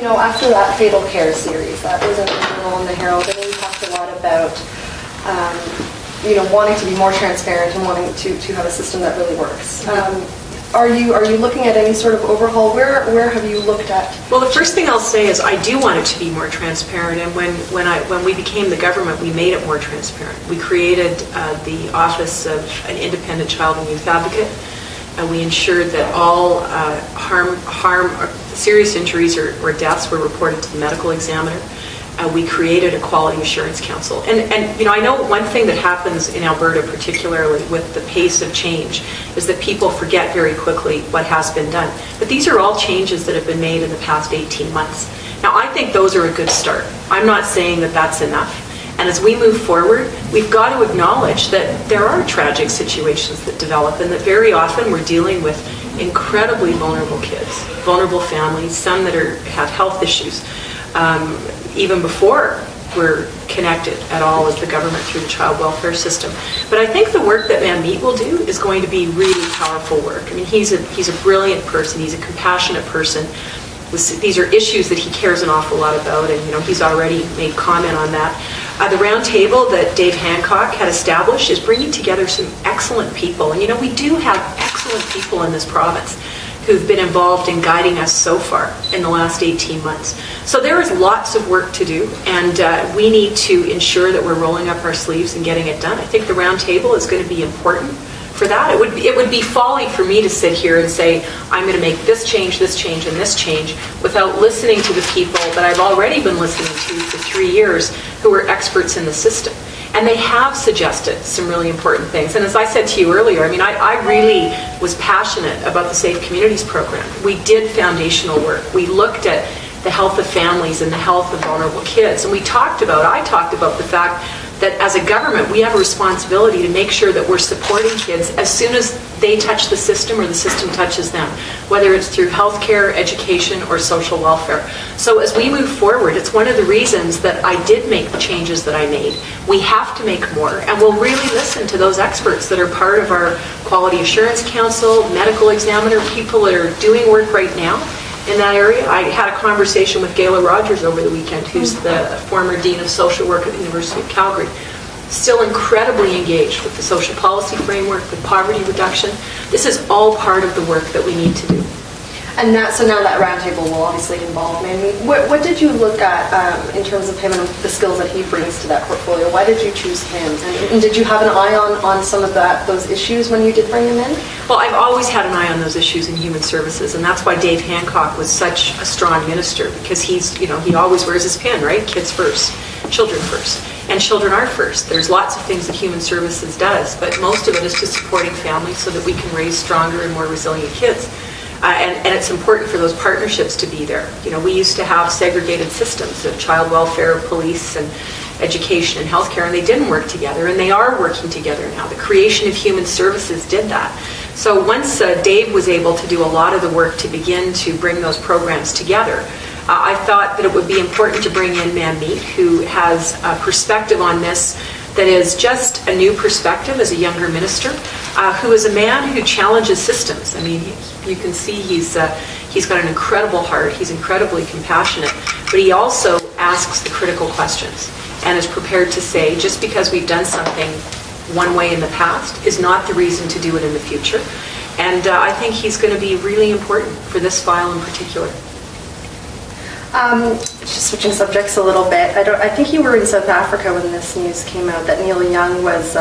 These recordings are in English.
After that Fatal Care series, that was in the Journal and the Herald, and we talked a lot about, wanting to be more transparent and wanting to have a system that really works. Are you looking at any sort of overhaul? Where have you looked at? Well, the first thing I'll say is I do want it to be more transparent, and when we became the government, we made it more transparent. We created the Office of an Independent Child and Youth Advocate, and we ensured that all serious injuries or deaths were reported to the medical examiner. We created a Quality Assurance Council. And I know one thing that happens in Alberta, particularly with the pace of change, is that people forget very quickly what has been done. But these are all changes that have been made in the past 18 months. Now, I think those are a good start. I'm not saying that that's enough. And as we move forward, we've got to acknowledge that there are tragic situations that develop, and that very often we're dealing with incredibly vulnerable kids, vulnerable families, some that have health issues. Even before we're connected at all as the government through the child welfare system. But I think the work that Manmeet will do is going to be really powerful work. I mean, he's a brilliant person. He's a compassionate person. These are issues that he cares an awful lot about, and he's already made comment on that. The round table that Dave Hancock had established is bringing together some excellent people. And we do have excellent people in this province who've been involved in guiding us so far in the last 18 months. So there is lots of work to do, and we need to ensure that we're rolling up our sleeves and getting it done. I think the round table is going to be important for that. It would be folly for me to sit here and say, I'm going to make this change, and this change, without listening to the people that I've already been listening to for 3 years who are experts in the system. And they have suggested some really important things. And as I said to you earlier, I really was passionate about the Safe Communities program. We did foundational work. We looked at the health of families and the health of vulnerable kids. And I talked about the fact that as a government, we have a responsibility to make sure that we're supporting kids as soon as they touch the system or the system touches them, whether it's through healthcare, education, or social welfare. So as we move forward, it's one of the reasons that I did make the changes that I made. We have to make more, and we'll really listen to those experts that are part of our Quality Assurance Council, medical examiner, people that are doing work right now in that area. I had a conversation with Gayla Rogers over the weekend, who's the former Dean of Social Work at the University of Calgary. Still incredibly engaged with the social policy framework, with poverty reduction. This is all part of the work that we need to do. And so now that roundtable will obviously involve Manmeet. What did you look at in terms of him and the skills that he brings to that portfolio? Why did you choose him? And did you have an eye on some of those issues when you did bring him in? Well, I've always had an eye on those issues in human services, and that's why Dave Hancock was such a strong minister, because he always wears his pin, right? Kids first, children first. And children are first. There's lots of things that human services does, but most of it is just supporting families so that we can raise stronger and more resilient kids. And it's important for those partnerships to be there. We used to have segregated systems of child welfare, police, and education and healthcare, and they didn't work together, and they are working together now. The creation of human services did that. So once Dave was able to do a lot of the work to begin to bring those programs together, I thought that it would be important to bring in Manmeet, who has a perspective on this that is just a new perspective as a younger minister, who is a man who challenges systems. You can see he's got an incredible heart. He's incredibly compassionate, but he also asks the critical questions and is prepared to say, just because we've done something one way in the past is not the reason to do it in the future. And I think he's going to be really important for this file in particular. Just switching subjects a little bit. I think you were in South Africa when this news came out that Neil Young was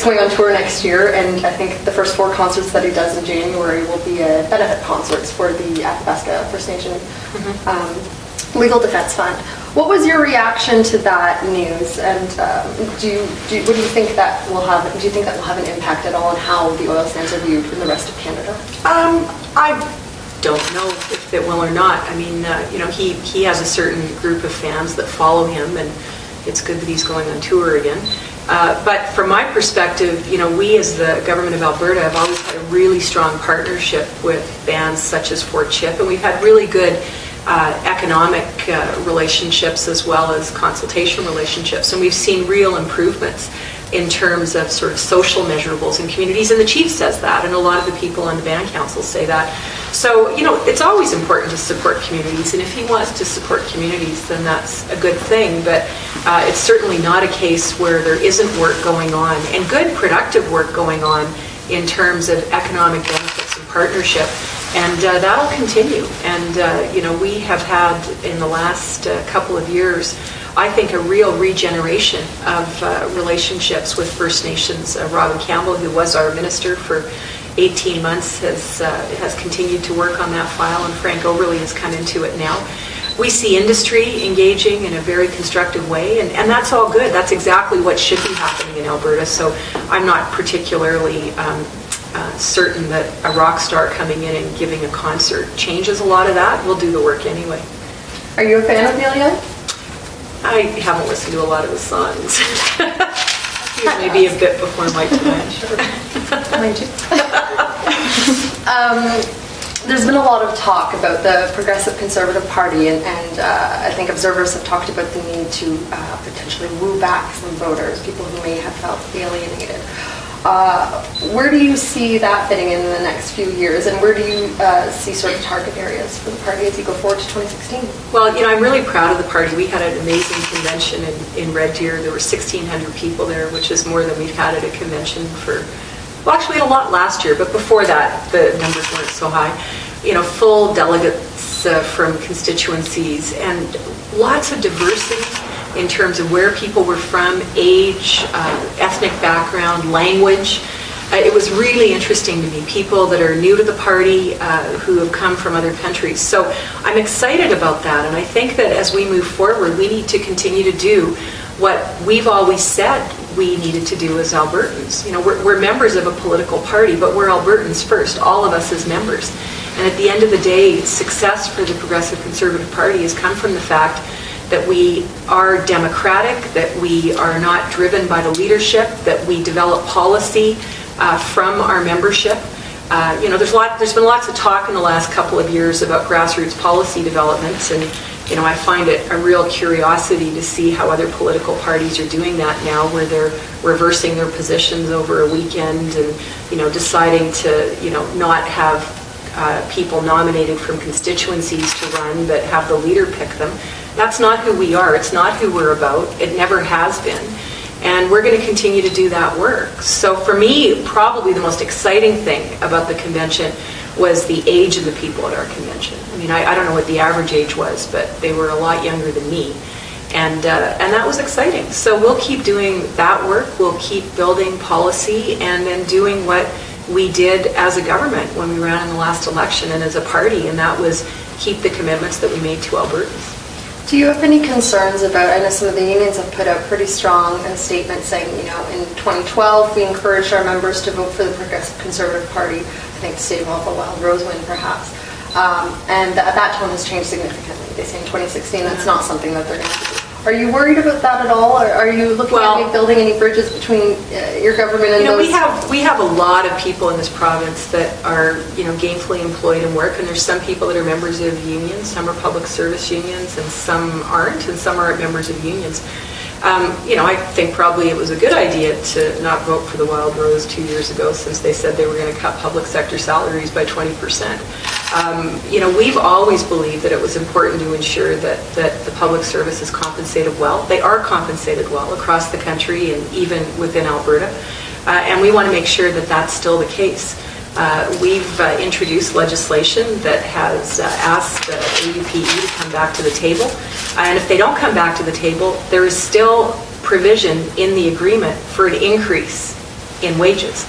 going on tour next year, and I think the first 4 concerts that he does in January will be benefit concerts for the Athabasca First Nation Legal Defense Fund. What was your reaction to that news, and what do you think that will have? Do you think that will have an impact at all on how the oil sands are viewed in the rest of Canada? I don't know if it will or not. He has a certain group of fans that follow him, and it's good that he's going on tour again. But from my perspective, we as the government of Alberta have always had a really strong partnership with bands such as Fort Chip, and we've had really good economic relationships as well as consultation relationships, and we've seen real improvements in terms of sort of social measurables in communities, and the chief says that, and a lot of the people on the band council say that. So, it's always important to support communities, and if he wants to support communities, then that's a good thing, but it's certainly not a case where there isn't work going on, and good, productive work going on in terms of economic benefits and partnership, and that'll continue. And, we have had, in the last couple of years, I think a real regeneration of relationships with First Nations. Robin Campbell, who was our minister for 18 months, has continued to work on that file, and Frank Oberle has come into it now. We see industry engaging in a very constructive way, and that's all good. That's exactly what should be happening in Alberta, so I'm not particularly certain that a rock star coming in and giving a concert changes a lot of that. We'll do the work anyway. Are you a fan of Neil Young? I haven't listened to a lot of his songs. Maybe a bit before my time. Sure. Mind you. There's been a lot of talk about the Progressive Conservative Party, and I think observers have talked about the need to potentially woo back some voters, people who may have felt alienated. Where do you see that fitting in the next few years, and where do you see sort of target areas for the party as you go forward to 2016? Well, I'm really proud of the party. We had an amazing convention in Red Deer. There were 1,600 people there, which is more than we've had at a convention for, well, actually we had a lot last year, but before that the numbers weren't so high. Full delegates from constituencies, and lots of diversity in terms of where people were from, age, ethnic background, language. It was really interesting to me, people that are new to the party who have come from other countries. So I'm excited about that, and I think that as we move forward, we need to continue to do what we've always said we needed to do as Albertans. We're members of a political party, but we're Albertans first, all of us as members. And at the end of the day, success for the Progressive Conservative Party has come from the fact that we are democratic, that we are not driven by the leadership, that we develop policy from our membership. There's been lots of talk in the last couple of years about grassroots policy developments, and I find it a real curiosity to see how other political parties are doing that now, where they're reversing their positions over a weekend and deciding to not have people nominated from constituencies to run, but have the leader pick them. That's not who we are. It's not who we're about. It never has been. And we're going to continue to do that work. So for me, probably the most exciting thing about the convention was the age of the people at our convention. I don't know what the average age was, but they were a lot younger than me. And that was exciting. So we'll keep doing that work. We'll keep building policy and then doing what we did as a government when we ran in the last election and as a party, and that was keep the commitments that we made to Albertans. Do you have any concerns about, I know some of the unions have put out pretty strong statements saying, in 2012 we encouraged our members to vote for the Progressive Conservative Party, I think to stave off a wild rose win perhaps, and that tone has changed significantly. They say in 2016 that's not something that they're going to do. Are you worried about that at all, or are you looking at building any bridges between your government and those? We have a lot of people in this province that are gainfully employed and work, and there's some people that are members of unions, some are public service unions, and some aren't, and some aren't members of unions. I think probably it was a good idea to not vote for the Wild Rose 2 years ago, since they said they were going to cut public sector salaries by 20%. We've always believed that it was important to ensure that the public service is compensated well. They are compensated well across the country and even within Alberta. And we want to make sure that that's still the case. We've introduced legislation that has asked AUPE to come back to the table. And if they don't come back to the table, there is still provision in the agreement for an increase in wages.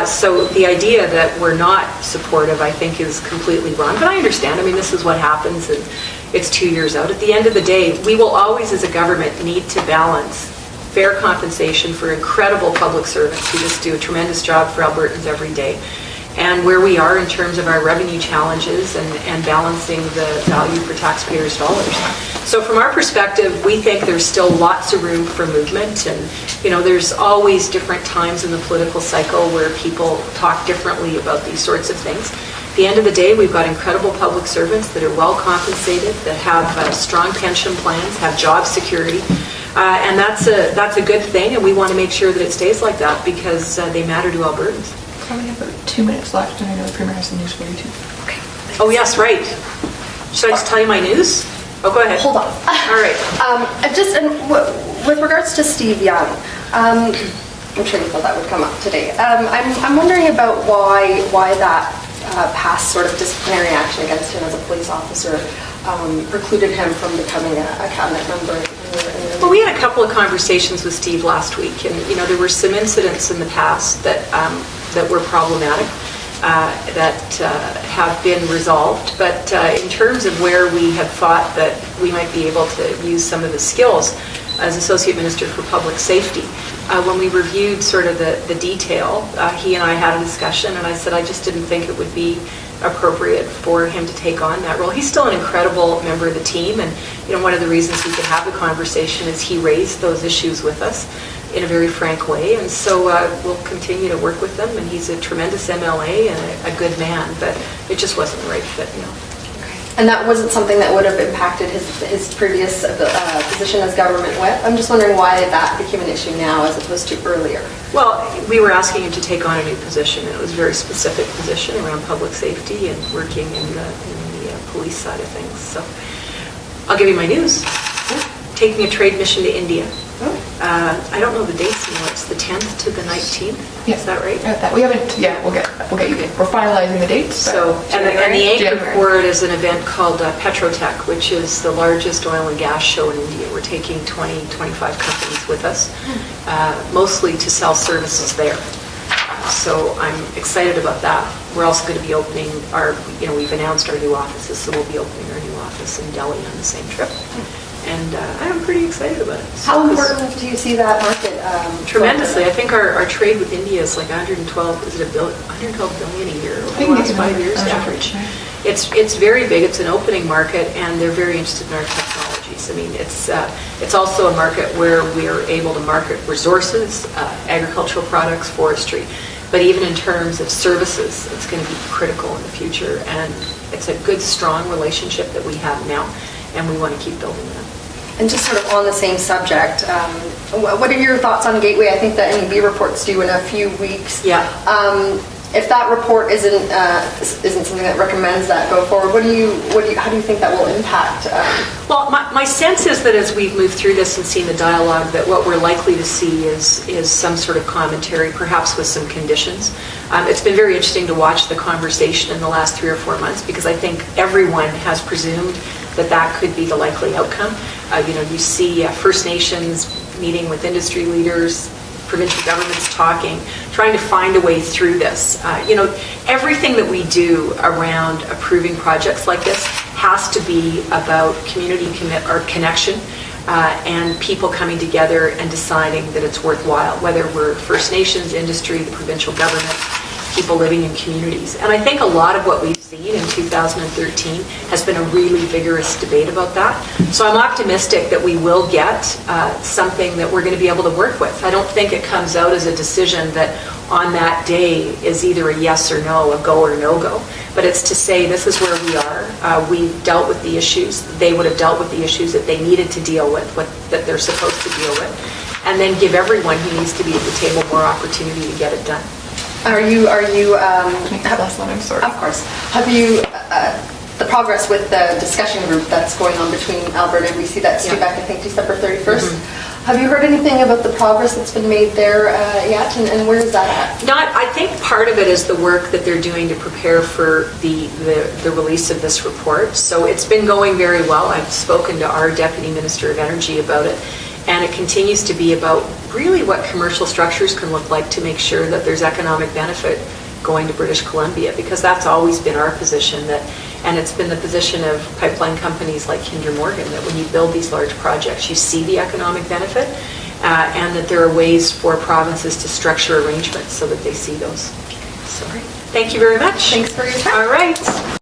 So the idea that we're not supportive, I think, is completely wrong. But I understand. This is what happens, and it's 2 years out. At the end of the day, we will always, as a government, need to balance fair compensation for incredible public servants who just do a tremendous job for Albertans every day, and where we are in terms of our revenue challenges and balancing the value for taxpayers' dollars. So from our perspective, we think there's still lots of room for movement, and there's always different times in the political cycle where people talk differently about these sorts of things. At the end of the day, we've got incredible public servants that are well compensated, that have strong pension plans, have job security, and that's a good thing, and we want to make sure that it stays like that because they matter to Albertans. We have about 2 minutes left, and I know the Premier has some news for you too. Okay. Oh, yes, right. Should I just tell you my news? Oh, go ahead. Hold on. All right. With regards to Steve Young, I'm sure you thought that would come up today. I'm wondering about why that past sort of disciplinary action against him as a police officer precluded him from becoming a cabinet member. Well, we had a couple of conversations with Steve last week, and there were some incidents in the past that were problematic. That have been resolved, but in terms of where we have thought that we might be able to use some of the skills as Associate Minister for Public Safety, when we reviewed sort of the detail, he and I had a discussion, and I said I just didn't think it would be appropriate for him to take on that role. He's still an incredible member of the team, and one of the reasons we could have the conversation is he raised those issues with us in a very frank way, and so we'll continue to work with them, and he's a tremendous MLA and a good man, but it just wasn't the right fit. And that wasn't something that would have impacted his previous position as government whip? I'm just wondering why that became an issue now as opposed to earlier. Well, we were asking him to take on a new position, and it was a very specific position around public safety and working in the police side of things. So I'll give you my news. Taking a trade mission to India. I don't know the dates anymore. It's the 10th to the 19th. Yeah. Is that right? We haven't. Yeah, we'll get you. We're finalizing the dates. So, and the anchor January. for it is an event called Petrotech, which is the largest oil and gas show in India. We're taking 20-25 companies with us, mostly to sell services there. So I'm excited about that. We're also going to be opening we've announced our new offices, so we'll be opening our new office in Delhi on the same trip. And I'm pretty excited about it. How important do you see that market? Tremendously. I think our trade with India is like 112 billion a year over the last 5 years average. It's very big. It's an opening market, and they're very interested in our technologies. I mean, it's also a market where we are able to market resources, agricultural products, forestry. But even in terms of services, it's going to be critical in the future. And it's a good, strong relationship that we have now, and we want to keep building that. And just sort of on the same subject, what are your thoughts on Gateway? I think the NEB report's due in a few weeks. Yeah. If that report isn't something that recommends that go forward, how do you think that will impact? Well, my sense is that as we've moved through this and seen the dialogue, that what we're likely to see is some sort of commentary, perhaps with some conditions. It's been very interesting to watch the conversation in the last 3 or 4 months, because I think everyone has presumed that could be the likely outcome. You see First Nations meeting with industry leaders, provincial governments trying to find a way through this. Everything that we do around approving projects like this has to be about community connection and people coming together and deciding that it's worthwhile, whether we're First Nations, industry, the provincial government, people living in communities. And I think a lot of what we've seen in 2013 has been a really vigorous debate about that. So I'm optimistic that we will get something that we're going to be able to work with. I don't think it comes out as a decision that on that day is either a yes or no, a go or no go, but it's to say this is where we are. We've dealt with the issues. They would have dealt with the issues that they needed to deal with, that they're supposed to deal with, and then give everyone who needs to be at the table more opportunity to get it done. Are you? Last one, I'm sorry. Of course. Have you the progress with the discussion group that's going on between Alberta and BC? That's due back, I think, December 31st. Mm-hmm. Have you heard anything about the progress that's been made there yet, and where is that at? I think part of it is the work that they're doing to prepare for the release of this report. So it's been going very well. I've spoken to our Deputy Minister of Energy about it, and it continues to be about really what commercial structures can look like to make sure that there's economic benefit going to British Columbia, because that's always been our position, and it's been the position of pipeline companies like Kinder Morgan, that when you build these large projects, you see the economic benefit, and that there are ways for provinces to structure arrangements so that they see those. So, thank you very much. Thanks for your time. All right.